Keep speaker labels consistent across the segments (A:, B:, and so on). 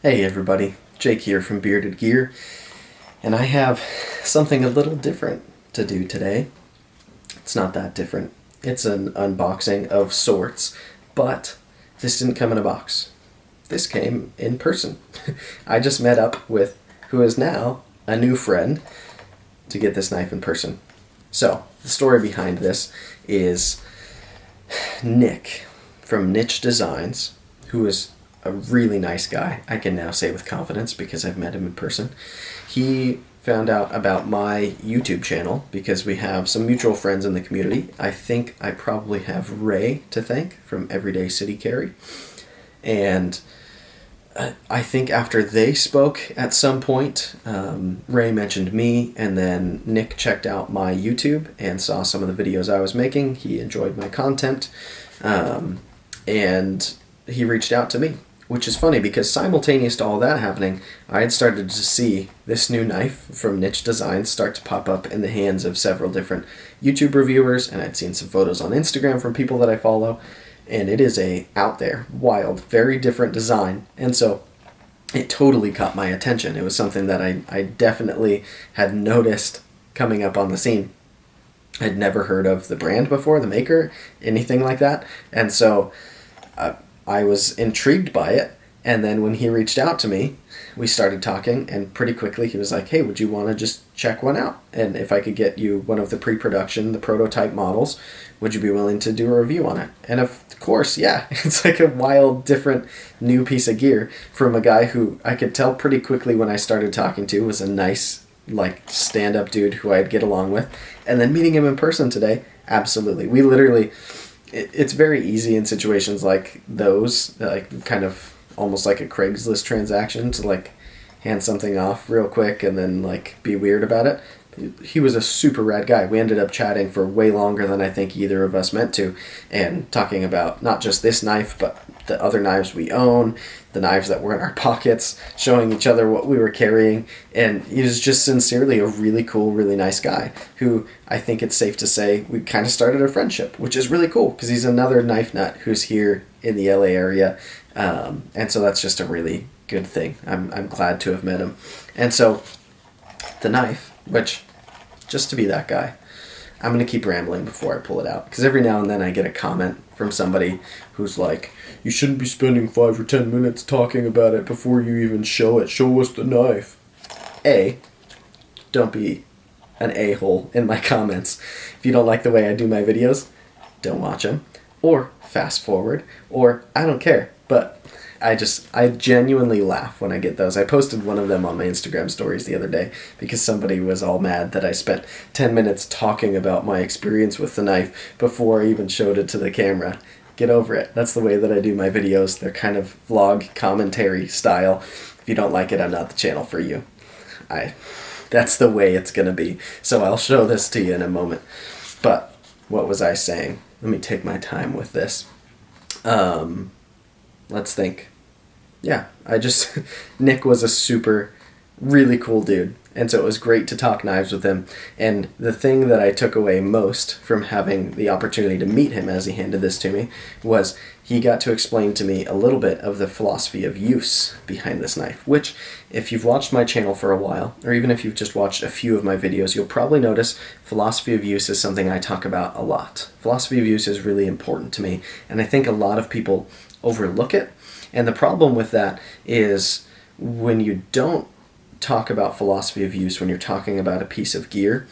A: Hey everybody, Jake here from Bearded Gear, and I have something a little different to do today. It's not that different. It's an unboxing of sorts, but this didn't come in a box. This came in person. I just met up with who is now a new friend to get this knife in person. So, the story behind this is Nick from Nitch Designs, who is a really nice guy, I can now say with confidence because I've met him in person. He found out about my YouTube channel because we have some mutual friends in the community. I think I probably have Ray to thank from Everyday City Carry. And I think after they spoke at some point, Ray mentioned me, and then Nick checked out my YouTube and saw some of the videos I was making. He enjoyed my content, and he reached out to me. Which is funny because simultaneous to all that happening, I had started to see this new knife from Nitch Designs start to pop up in the hands of several different YouTube reviewers, and I'd seen some photos on Instagram from people that I follow, and it is a out there, wild, very different design, and so it totally caught my attention. It was something that I definitely had noticed coming up on the scene. I'd never heard of the brand before, the maker, anything like that, and so I was intrigued by it, and then when he reached out to me, we started talking, and pretty quickly he was like, hey, would you want to just check one out? And if I could get you one of the pre-production, the prototype models, would you be willing to do a review on it? And of course, yeah, it's like a wild, different, new piece of gear from a guy who I could tell pretty quickly when I started talking to was a nice, like, stand-up dude who I'd get along with. And then meeting him in person today, absolutely. We literally... It's very easy in situations like those, like kind of almost like a Craigslist transaction, to like hand something off real quick and then like be weird about it. He was a super rad guy. We ended up chatting for way longer than I think either of us meant to, and talking about not just this knife, but the other knives we own, the knives that were in our pockets, showing each other what we were carrying. And he was just sincerely a really cool, really nice guy who I think it's safe to say we kind of started a friendship, which is really cool because he's another knife nut who's here in the LA area. And so that's just a really good thing. I'm glad to have met him. And so the knife, which, just to be that guy, I'm going to keep rambling before I pull it out, because every now and then I get a comment from somebody who's like, you shouldn't be spending 5 or 10 minutes talking about it before you even show it. Show us the knife. A, don't be an a-hole in my comments. If you don't like the way I do my videos, don't watch them. Or fast forward. Or I don't care. But I genuinely laugh when I get those. I posted one of them on my Instagram stories the other day because somebody was all mad that I spent 10 minutes talking about my experience with the knife before I even showed it to the camera. Get over it. That's the way that I do my videos. They're kind of vlog commentary style. If you don't like it, I'm not the channel for you. That's the way it's going to be. So I'll show this to you in a moment. But what was I saying? Let me take my time with this. Let's think. Yeah, Nick was a super, really cool dude, and so it was great to talk knives with him, and the thing that I took away most from having the opportunity to meet him as he handed this to me was he got to explain to me a little bit of the philosophy of use behind this knife, which, if you've watched my channel for a while, or even if you've just watched a few of my videos, you'll probably notice philosophy of use is something I talk about a lot. Philosophy of use is really important to me, and I think a lot of people overlook it. And the problem with that is when you don't talk about philosophy of use when you're talking about a piece of gear,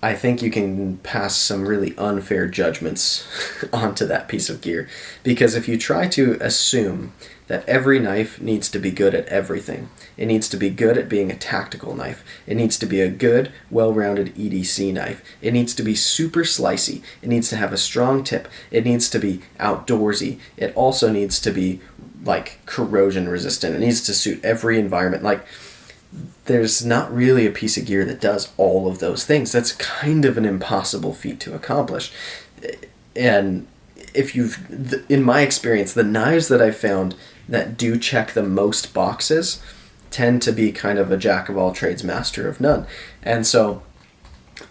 A: I think you can pass some really unfair judgments onto that piece of gear. Because if you try to assume that every knife needs to be good at everything, it needs to be good at being a tactical knife, it needs to be a good, well-rounded EDC knife, it needs to be super slicey, it needs to have a strong tip, it needs to be outdoorsy, it also needs to be like corrosion resistant, it needs to suit every environment. Like, there's not really a piece of gear that does all of those things. That's kind of an impossible feat to accomplish. And in my experience, the knives that I've found that do check the most boxes tend to be kind of a jack of all trades, master of none. And so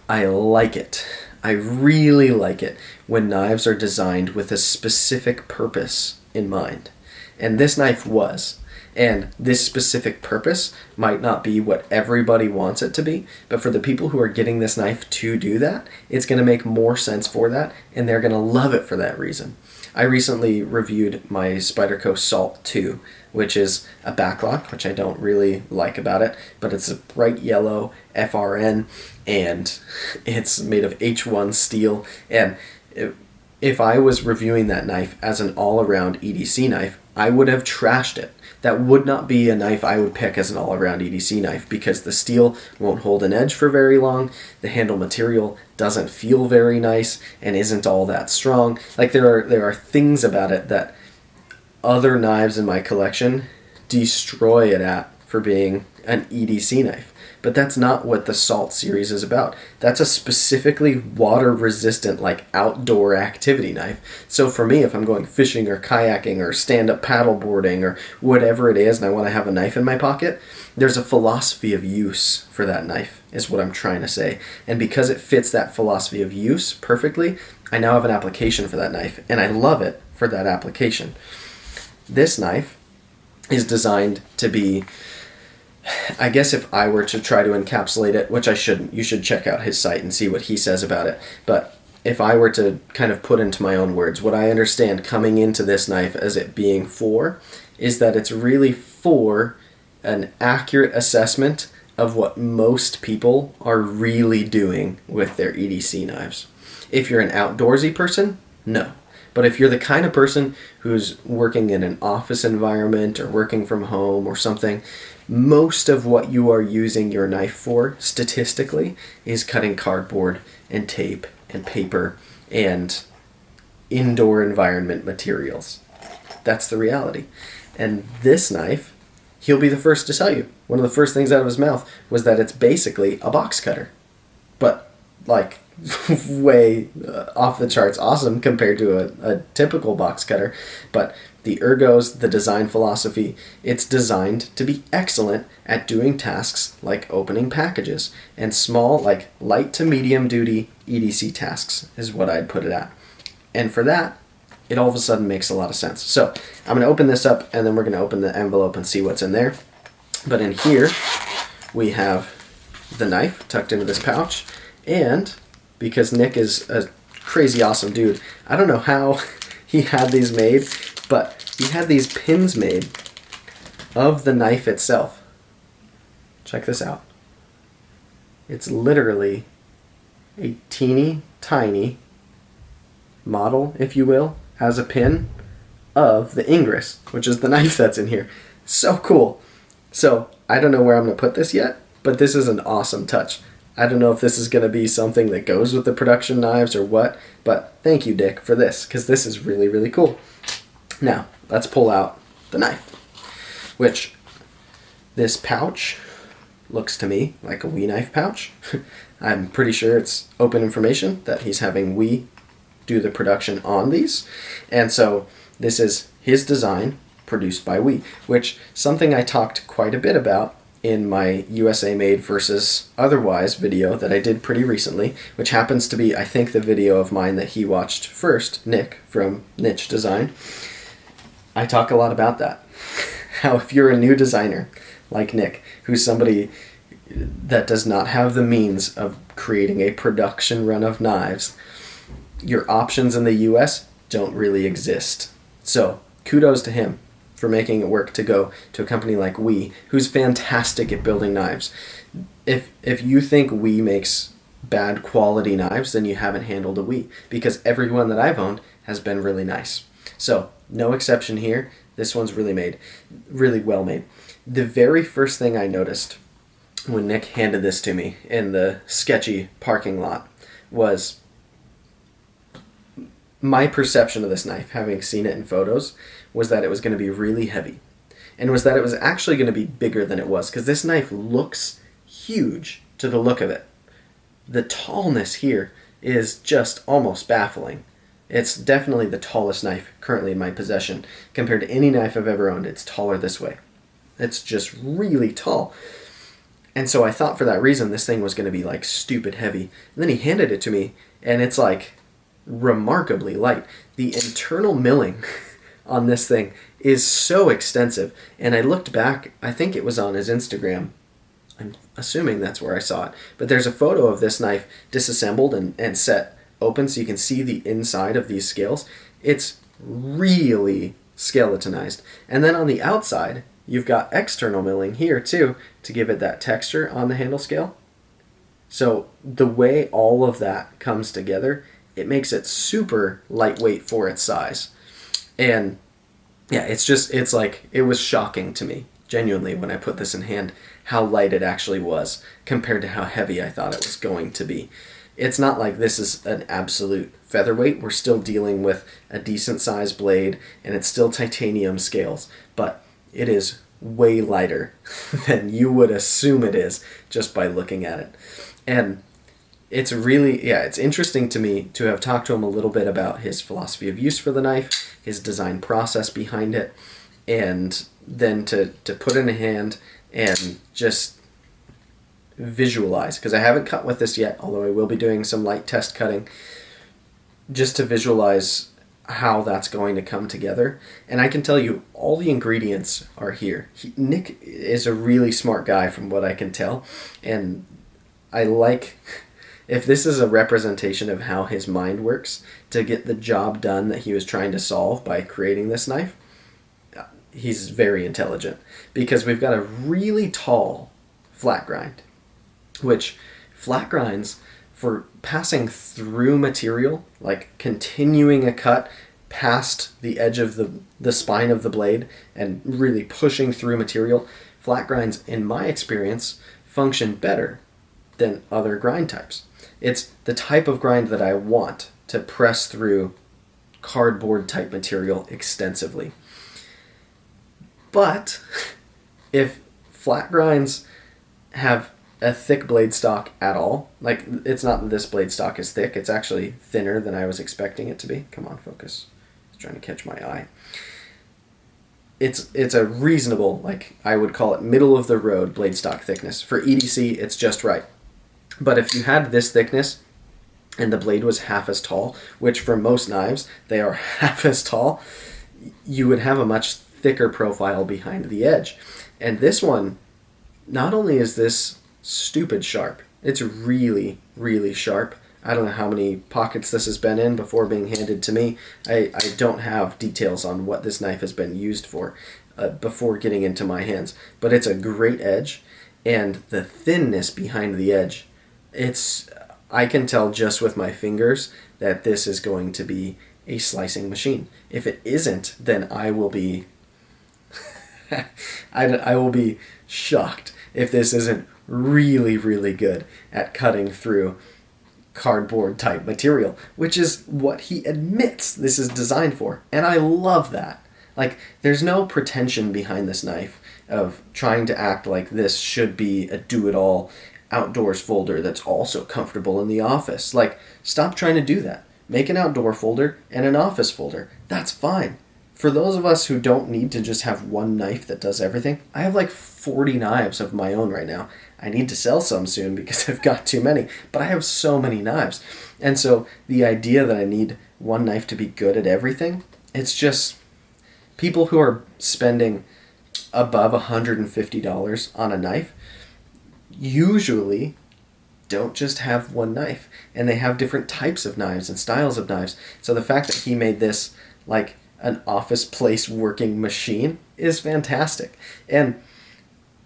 A: I like it. I really like it when knives are designed with a specific purpose in mind. And this knife was. And this specific purpose might not be what everybody wants it to be, but for the people who are getting this knife to do that, it's going to make more sense for that, and they're going to love it for that reason. I recently reviewed my Spyderco Salt 2, which is a backlock, which I don't really like about it, but it's a bright yellow FRN, and it's made of H1 steel, and if I was reviewing that knife as an all-around EDC knife, I would have trashed it. That would not be a knife I would pick as an all-around EDC knife because the steel won't hold an edge for very long, the handle material doesn't feel very nice, and isn't all that strong. Like there are things about it that other knives in my collection destroy it at for being an EDC knife. But that's not what the Salt series is about. That's a specifically water-resistant, like outdoor activity knife. So for me, if I'm going fishing or kayaking or stand-up paddleboarding or whatever it is and I want to have a knife in my pocket, there's a philosophy of use for that knife, is what I'm trying to say. And because it fits that philosophy of use perfectly, I now have an application for that knife, and I love it for that application. This knife is designed to be, I guess if I were to try to encapsulate it, which I shouldn't, you should check out his site and see what he says about it, but if I were to kind of put into my own words, what I understand coming into this knife as it being for is that it's really for an accurate assessment of what most people are really doing with their EDC knives. If you're an outdoorsy person, no. But if you're the kind of person who's working in an office environment or working from home or something, most of what you are using your knife for, statistically, is cutting cardboard and tape and paper and indoor environment materials. That's the reality. And this knife, he'll be the first to tell you. One of the first things out of his mouth was that it's basically a box cutter. But, like, way off the charts awesome compared to a typical box cutter. But the ergos, the design philosophy, it's designed to be excellent at doing tasks like opening packages and small, like light to medium duty EDC tasks is what I'd put it at. And for that, it all of a sudden makes a lot of sense. So I'm going to open this up and then we're going to open the envelope and see what's in there. But in here, we have the knife tucked into this pouch, and because Nick is a crazy awesome dude, I don't know how he had these made, but he had these pins made of the knife itself. Check this out. It's literally a teeny tiny model, if you will, as a pin of the Ingress, which is the knife that's in here. So cool. So I don't know where I'm going to put this yet, but this is an awesome touch. I don't know if this is going to be something that goes with the production knives or what, but thank you, Dick, for this, because this is really, really cool. Now, let's pull out the knife, which this pouch looks to me like a WE knife pouch. I'm pretty sure it's open information that he's having WE do the production on these. And so this is his design produced by WE, which something I talked quite a bit about in my USA Made versus Otherwise video that I did pretty recently, which happens to be, I think, the video of mine that he watched first, Nick from Nitch Design. I talk a lot about that. How if you're a new designer like Nick, who's somebody that does not have the means of creating a production run of knives, your options in the US don't really exist. So kudos to him for making it work to go to a company like WE, who's fantastic at building knives. If you think WE makes bad quality knives, then you haven't handled a WE, because every one that I've owned has been really nice. So no exception here. This one's really well made. The very first thing I noticed when Nick handed this to me in the sketchy parking lot was my perception of this knife, having seen it in photos, was that it was going to be really heavy. And was that it was actually going to be bigger than it was, because this knife looks huge to the look of it. The tallness here is just almost baffling. It's definitely the tallest knife currently in my possession. Compared to any knife I've ever owned, it's taller this way. It's just really tall. And so I thought for that reason this thing was going to be like stupid heavy. And then he handed it to me, and it's like remarkably light. The internal milling on this thing is so extensive. And I looked back, I think it was on his Instagram. I'm assuming that's where I saw it. But there's a photo of this knife disassembled and set open so you can see the inside of these scales. It's really skeletonized. And then on the outside, you've got external milling here too to give it that texture on the handle scale. So the way all of that comes together, it makes it super lightweight for its size. And yeah, it's like, it was shocking to me, genuinely, when I put this in hand, how light it actually was compared to how heavy I thought it was going to be. It's not like this is an absolute featherweight. We're still dealing with a decent sized blade, and it's still titanium scales, but it is way lighter than you would assume it is just by looking at it. And it's really, it's interesting to me to have talked to him a little bit about his philosophy of use for the knife, his design process behind it, and then to put in a hand and just visualize, because I haven't cut with this yet, although I will be doing some light test cutting, just to visualize how that's going to come together. And I can tell you, all the ingredients are here. Nick is a really smart guy from what I can tell, and I like, if this is a representation of how his mind works to get the job done that he was trying to solve by creating this knife, he's very intelligent, because we've got a really tall flat grind, which flat grinds, for passing through material, like continuing a cut past the edge of the spine of the blade and really pushing through material, flat grinds, in my experience, function better than other grind types. It's the type of grind that I want to press through cardboard type material extensively. But if flat grinds have a thick blade stock at all, like, it's not that this blade stock is thick, it's actually thinner than I was expecting it to be. Come on, focus. It's trying to catch my eye. It's a reasonable, like, I would call it middle of the road blade stock thickness. For EDC, it's just right. But if you had this thickness and the blade was half as tall, which for most knives, they are half as tall, you would have a much thicker profile behind the edge. And this one, not only is this stupid sharp, it's really, really sharp. I don't know how many pockets this has been in before being handed to me. I don't have details on what this knife has been used for before getting into my hands. But it's a great edge, and the thinness behind the edge, I can tell just with my fingers that this is going to be a slicing machine. If it isn't, then I will be I will be shocked if this isn't really, really good at cutting through cardboard type material, which is what he admits this is designed for. And I love that. Like, there's no pretension behind this knife of trying to act like this should be a do-it-all outdoors folder that's also comfortable in the office. Like, stop trying to do that. Make an outdoor folder and an office folder. That's fine. For those of us who don't need to just have one knife that does everything, I have like 40 knives of my own right now. I need to sell some soon because I've got too many, but I have so many knives. And so the idea that I need one knife to be good at everything, it's just people who are spending above $150 on a knife usually don't just have one knife, and they have different types of knives and styles of knives. So the fact that he made this like an office place working machine is fantastic. And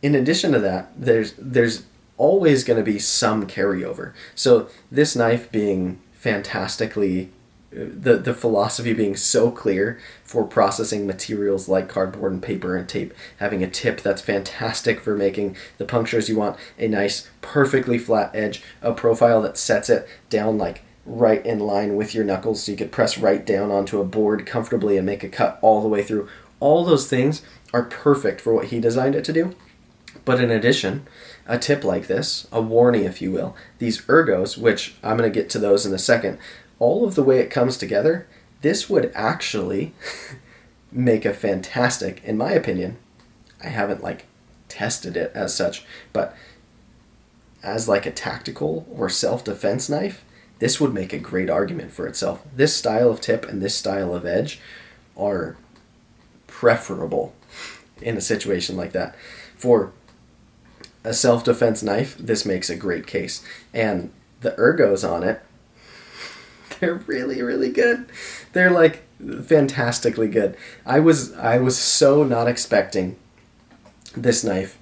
A: in addition to that, there's always going to be some carryover. So this knife being fantastically, the philosophy being so clear for processing materials like cardboard and paper and tape, having a tip that's fantastic for making the punctures you want, a nice perfectly flat edge, a profile that sets it down like right in line with your knuckles so you could press right down onto a board comfortably and make a cut all the way through. All those things are perfect for what he designed it to do. But in addition, a tip like this, a warning if you will, these ergos, which I'm going to get to those in a second, all of the way it comes together, this would actually make a fantastic, in my opinion, I haven't like tested it as such, but as like a tactical or self-defense knife, this would make a great argument for itself. This style of tip and this style of edge are preferable in a situation like that. For a self-defense knife, this makes a great case. And the ergos on it, they're really, really good. They're like fantastically good. I was so not expecting this knife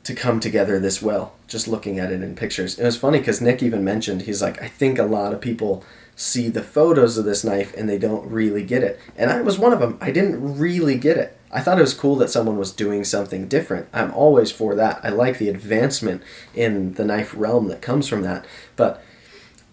A: to come together this well, just looking at it in pictures. It was funny because Nick even mentioned, he's like, I think a lot of people see the photos of this knife and they don't really get it. And I was one of them. I didn't really get it. I thought it was cool that someone was doing something different. I'm always for that. I like the advancement in the knife realm that comes from that. But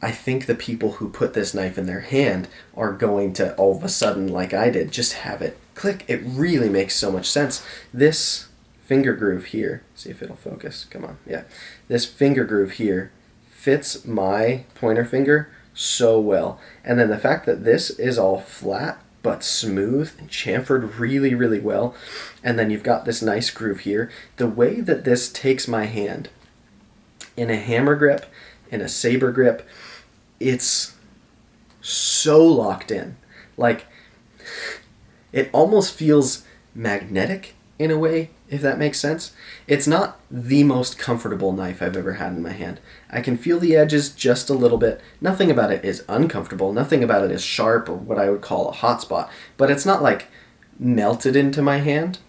A: I think the people who put this knife in their hand are going to, all of a sudden, like I did, just have it click. It really makes so much sense. This finger groove here, see if it'll focus, come on, yeah. This finger groove here fits my pointer finger so well. And then the fact that this is all flat but smooth and chamfered really, really well. And then you've got this nice groove here. The way that this takes my hand in a hammer grip, in a saber grip, it's so locked in. Like, it almost feels magnetic in a way, if that makes sense. It's not the most comfortable knife I've ever had in my hand. I can feel the edges just a little bit. Nothing about it is uncomfortable. Nothing about it is sharp or what I would call a hot spot. But it's not like melted into my hand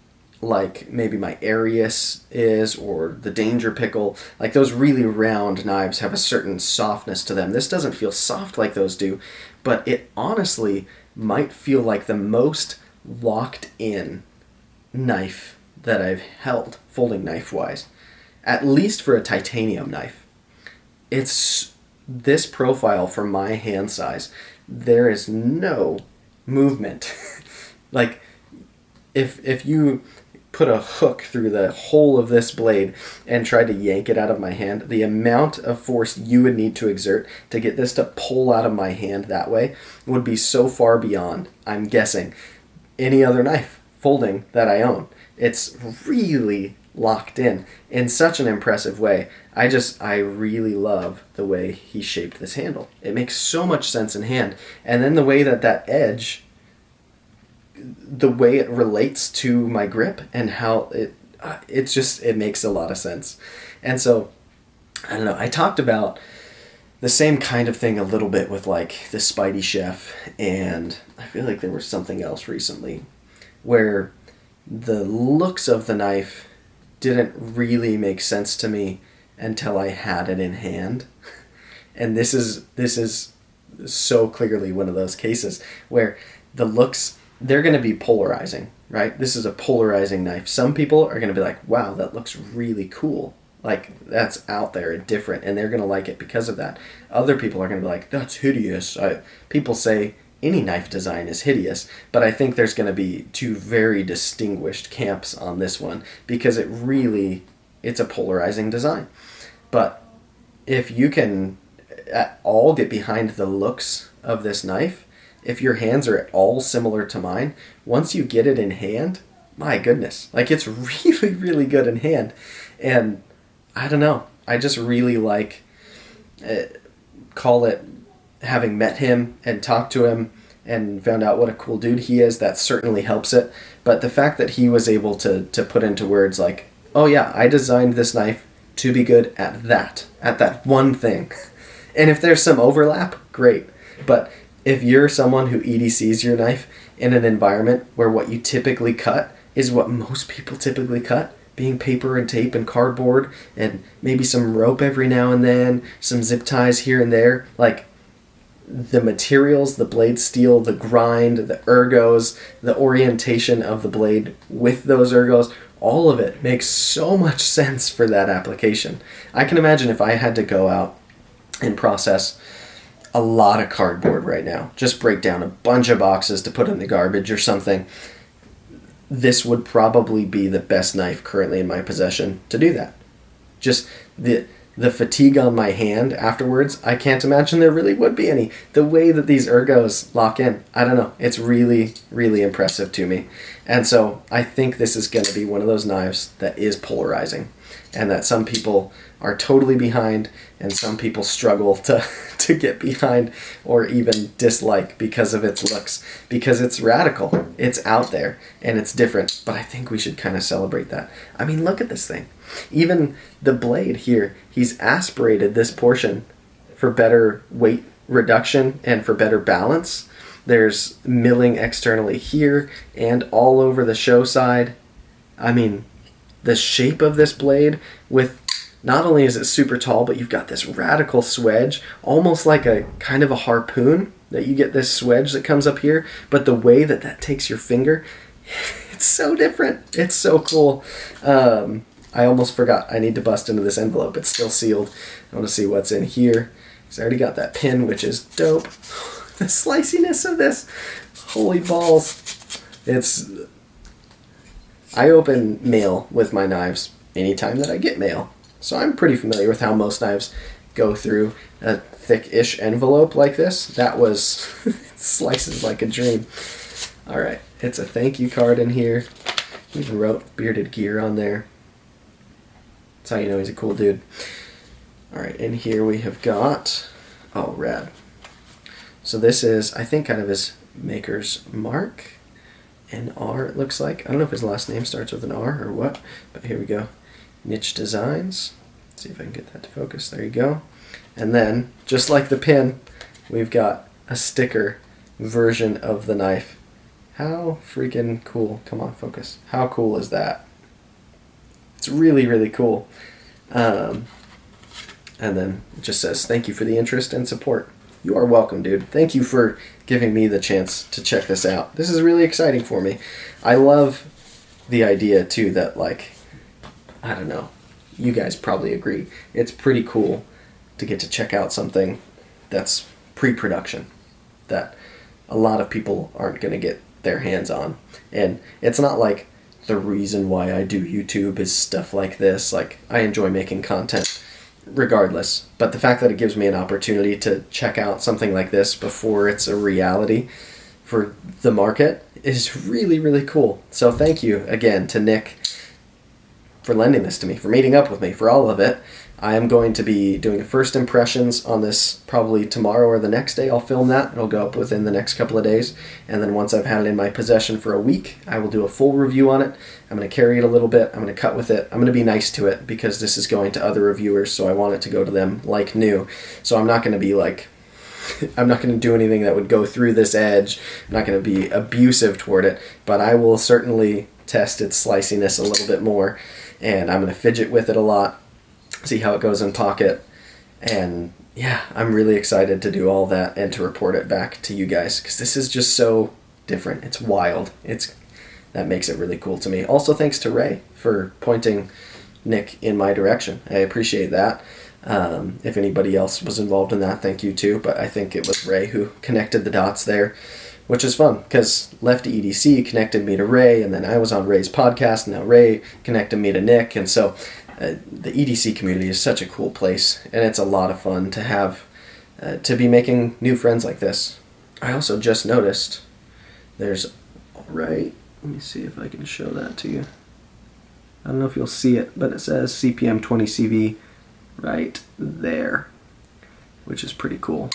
A: like maybe my Arius is, or the Danger Pickle. Like those really round knives have a certain softness to them. This doesn't feel soft like those do, but it honestly might feel like the most locked in knife that I've held, folding knife wise, at least for a titanium knife. It's this profile for my hand size. There is no movement. Like if you put a hook through the hole of this blade and tried to yank it out of my hand, the amount of force you would need to exert to get this to pull out of my hand that way would be so far beyond, I'm guessing, any other knife folding that I own. It's really locked in such an impressive way. I really love the way he shaped this handle. It makes so much sense in hand. And then the way that edge, the way it relates to my grip and how it makes a lot of sense. And so, I don't know, I talked about the same kind of thing a little bit with like the Spidey Chef, and I feel like there was something else recently where the looks of the knife didn't really make sense to me until I had it in hand. And this is so clearly one of those cases where the looks, they're going to be polarizing, right? This is a polarizing knife. Some people are going to be like, wow, that looks really cool. Like, that's out there and different, and they're going to like it because of that. Other people are going to be like, that's hideous. People say any knife design is hideous, but I think there's going to be two very distinguished camps on this one because it's a polarizing design. But if you can at all get behind the looks of this knife, if your hands are at all similar to mine, once you get it in hand, my goodness, like it's really, really good in hand. And I don't know, I just really like, call it having met him and talked to him and found out what a cool dude he is, that certainly helps it. But the fact that he was able to put into words like, oh yeah, I designed this knife to be good at that one thing. And if there's some overlap, great. But if you're someone who EDCs your knife in an environment where what you typically cut is what most people typically cut, being paper and tape and cardboard and maybe some rope every now and then, some zip ties here and there, like the materials, the blade steel, the grind, the ergos, the orientation of the blade with those ergos, all of it makes so much sense for that application. I can imagine if I had to go out and process a lot of cardboard right now, just break down a bunch of boxes to put in the garbage or something, this would probably be the best knife currently in my possession to do that. Just the fatigue on my hand afterwards, I can't imagine there really would be any. The way that these ergos lock in, I don't know, it's really, really impressive to me. And so I think this is going to be one of those knives that is polarizing, and that some people are totally behind and some people struggle to get behind or even dislike because of its looks, because it's radical, it's out there, and it's different. But I think we should kind of celebrate that. I mean, look at this thing. Even the blade here, he's aspirated this portion for better weight reduction and for better balance. There's milling externally here and all over the show side. I mean, the shape of this blade, with not only is it super tall, but you've got this radical swedge, almost like a kind of a harpoon, that you get this swedge that comes up here, but the way that that takes your finger, it's so different. It's so cool. I almost forgot. I need to bust into this envelope. It's still sealed. I want to see what's in here. So I already got that pin, which is dope. The sliciness of this. Holy balls. I open mail with my knives anytime that I get mail. So I'm pretty familiar with how most knives go through a thick-ish envelope like this. That was it slices like a dream. All right, it's a thank you card in here. He even wrote Bearded Gear on there. That's how you know he's a cool dude. All right, in here we have got, oh, rad. So this is, I think, kind of his maker's mark. An R, it looks like. I don't know if his last name starts with an R or what, but here we go. Nitch Designs. Let's see if I can get that to focus. There you go. And then, just like the pin, we've got a sticker version of the knife. How freaking cool. Come on, focus. How cool is that? It's really, really cool. And then it just says, thank you for the interest and support. You are welcome, dude. Thank you for giving me the chance to check this out. This is really exciting for me. I love the idea, too, that, like, I don't know, you guys probably agree. It's pretty cool to get to check out something that's pre-production, that a lot of people aren't going to get their hands on. And it's not like the reason why I do YouTube is stuff like this. Like, I enjoy making content regardless, but the fact that it gives me an opportunity to check out something like this before it's a reality for the market is really, really cool. So thank you again to Nick for lending this to me, for meeting up with me, for all of it. I am going to be doing first impressions on this probably tomorrow or the next day. I'll film that. It'll go up within the next couple of days. And then once I've had it in my possession for a week, I will do a full review on it. I'm going to carry it a little bit. I'm going to cut with it. I'm going to be nice to it because this is going to other reviewers, so I want it to go to them like new. So I'm not going to be like, I'm not going to do anything that would go through this edge. I'm not going to be abusive toward it, but I will certainly test its sliciness a little bit more. And I'm going to fidget with it a lot, see how it goes in pocket, and yeah, I'm really excited to do all that and to report it back to you guys, because this is just so different. It's wild. That makes it really cool to me. Also, thanks to Ray for pointing Nick in my direction. I appreciate that. If anybody else was involved in that, thank you too, but I think it was Ray who connected the dots there, which is fun, because Lefty EDC connected me to Ray, and then I was on Ray's podcast, and now Ray connected me to Nick, and so the EDC community is such a cool place, and it's a lot of fun to have, to be making new friends like this. I also just noticed there's, right, let me see if I can show that to you. I don't know if you'll see it, but it says CPM 20CV right there, which is pretty cool.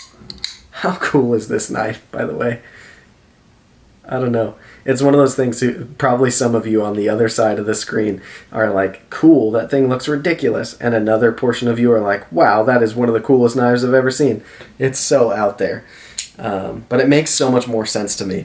A: How cool is this knife, by the way? I don't know. It's one of those things, probably some of you on the other side of the screen are like, cool, that thing looks ridiculous. And another portion of you are like, wow, that is one of the coolest knives I've ever seen. It's so out there. But it makes so much more sense to me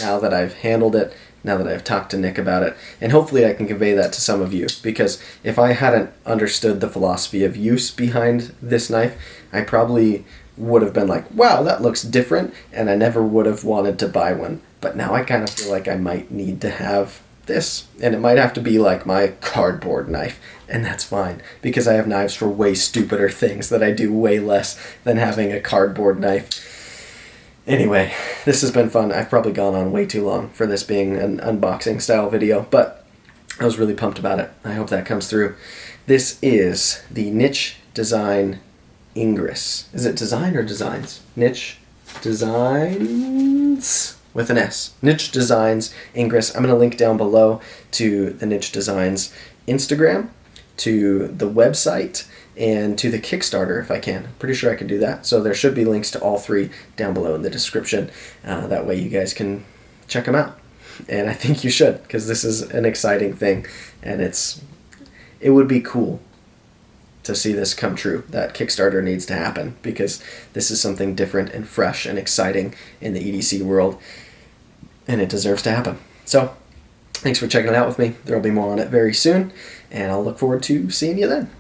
A: now that I've handled it, now that I've talked to Nick about it. And hopefully I can convey that to some of you, because if I hadn't understood the philosophy of use behind this knife, I probably would have been like, wow, that looks different, and I never would have wanted to buy one. But now I kind of feel like I might need to have this, and it might have to be like my cardboard knife, and that's fine, because I have knives for way stupider things that I do way less than having a cardboard knife. Anyway, this has been fun. I've probably gone on way too long for this being an unboxing style video, but I was really pumped about it. I hope that comes through. This is the Nitch Design Ingress. Is it design or designs? Nitch Designs. with an S. Nitch Designs Ingress. I'm going to link down below to the Nitch Designs Instagram, to the website, and to the Kickstarter if I can. I'm pretty sure I can do that. So there should be links to all three down below in the description. That way you guys can check them out. And I think you should, because this is an exciting thing, and it would be cool to see this come true. That Kickstarter needs to happen, because this is something different and fresh and exciting in the EDC world, and it deserves to happen. So thanks for checking it out with me. There will be more on it very soon, and I'll look forward to seeing you then.